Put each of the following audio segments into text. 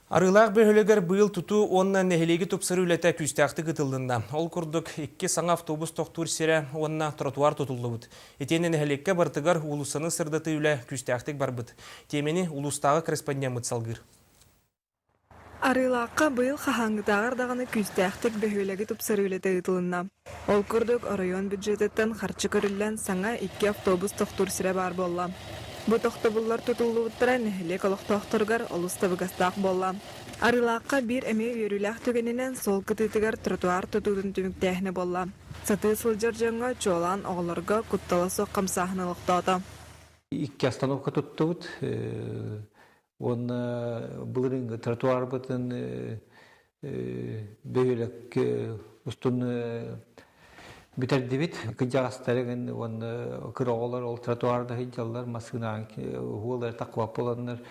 Арылақ бөхөлегер бұйыл тұту онна нәхелеге тұпсыры үләті күстәқті күтілдінда. Ол күрдік 2 саңа автобус тоқтур сере онна тротуар тұтылды бұд. Етені нәхелекке бартығар улысыны сырдаты үлә күстәқтік бар бұд. Темені улыстағы корреспондент салғыр. Арылаққа бұйыл қахаңғытағыр дағаны күстәқтік бөхөлеге тұпсыры үләті ұтылында. Ол күрдік район бюджеттен қарчы көрілген саңа 2 автобус тоқтур сере бар болла. Бу тоқтабуллар тутулу уттара нехелек олықтоқтыргар олыстабы гастақ болла. Арылаққа бір әме өріләқ түгенінен сол кытытыгар тротуар тұтудың түміктәхіне болла. Саты сылжар жаңға чолан оғыларға құтталасы қамсағынылықтады. 2 остановка туттубут. Оны бұлырың тротуар бұтын бөйлек ұстын Битердибит кыжагастарыгын оны кыроолар ол тротуарда хыжаллар масынан хуолар таквап боланнар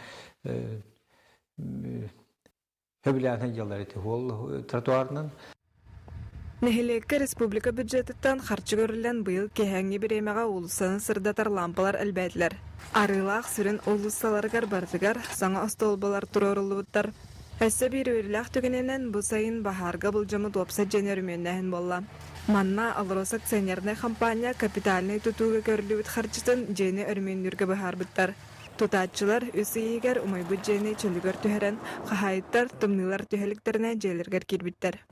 хөбүлән хыжаллар эти хуол тротуарнан Нехелекке республика бюджеттен харчы көрүлгөн быйыл кехеңги биремега улусын сырдатар лампалар әлбәтләр. Арылак сүрен улуссаларгар бардыгар саңа остолбалар турорулуттар. Әссе бир өріләк түгененен бұл сайын бахарга бұлжамы топса женерменнәһін болла. Манна алрос акционерная компания капитальный тутуга көрілуіт харчытын жені өрмендерге бахар бұттар. Тутатчылар өсі егер умай бұд жені чөлігер түхерен қахайыттар, тұмнылар түхеліктеріне желергер кербіттер.